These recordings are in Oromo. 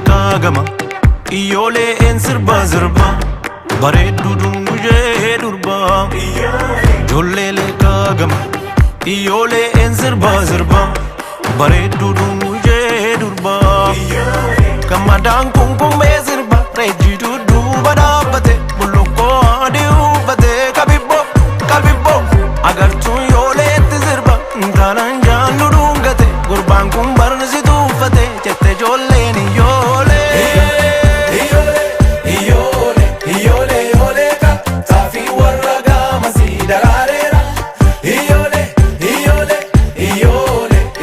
kaagama Iyyoolee en sirba sirba bareeddu dungujee durba Iyyoolee kaagama Iyyoolee en sirba sirba bareeddu dungujee durba Gammadaan kunkummee sirba reejji dudduuba dhaabbate bullukkoo adii uffate kabibbo agartuun yooleetti sirba intaalaan jaannu dhungate gurbaan kun barnisi tuuffate jette ijoolleen Iyyoolee ka taafii warra gaamasii daraareera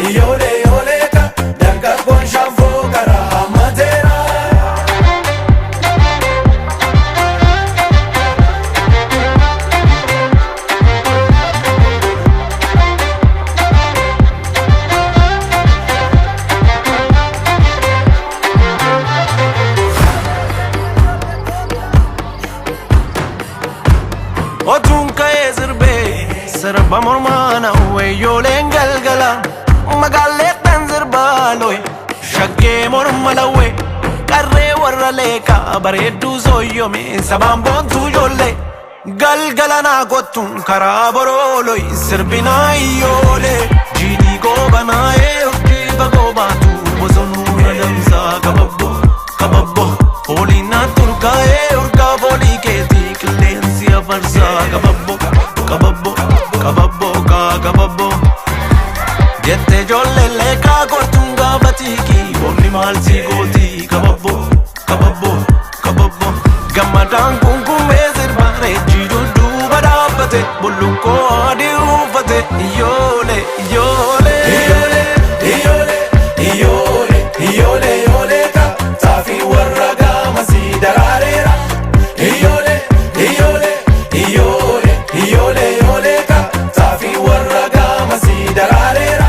Iyyoolee ka dargaggoon shaanfoo karaa hammateera Otuun ka'ee sirbee sirba mormaana Iyyooleen galgala magaalleettan sirbaa lo'e shaggee morma lawwe qarree warra leekaa bareedduu sooyyome sabaan boontuu ijoollee galgala naa kottuun karaa borooloi sirbinaa Iyyoolee jiidhii goobanaa'ee urjii fagoo baatu bosonuu adamsaa kababbo fooliin naa turkaa'ee urgaa foolii keetii qilleensi afarsaa kababbo jette ijoollee leekaa kottuun gaafatiikii boonni maalsi gootii kababbo gammadaan kunkummee sirba reejji dudduuba dhaabbate bullukkoo adii uffate Iyyoolee ka taafii warra gaamasii daraareera Iyyoolee ka taafii warra gaamasii daraareera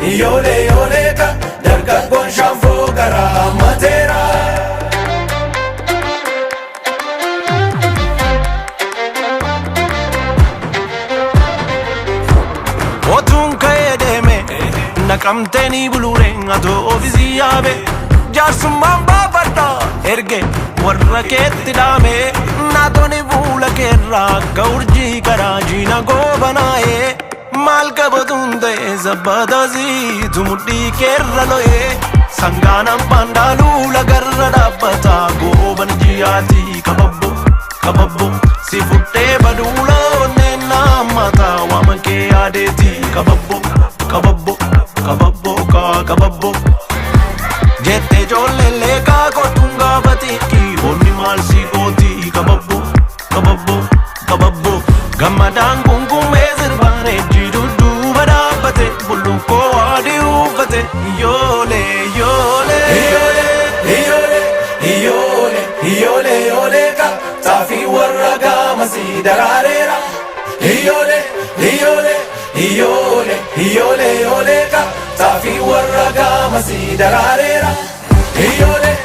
Iyyoolee ka dargaggoon shaanfoo karaa hammateera Otuun ka'ee deeme naqamteenii buluureen atoo ofiisii yaabe jaarsummaan baafadha erge warra keetti dhaame naatoni fuula keerraa akka urjii karaa jiina goobanaa'ee maal qabatuun ta'e sabbataasiitu mudhii keerra lo'ee sangaan abbaan dhaaluu lagarra dhaabbataa gooban jiyaatii kababbo si fudhee baduula onneen naammataa waama kee yaadeetii kababbo jette ijoollee leekaa kottuun gaafatiikii boonni maalsi gootii kababbo gammadaan kunkummee sirba reejji dudduuba dhaabbate bullukkoo adii uffate Iyyoolee ka taafii warra gaamasii daraareera Iyyoolee ka taafii warra gaamasii daraareera Iyyoolee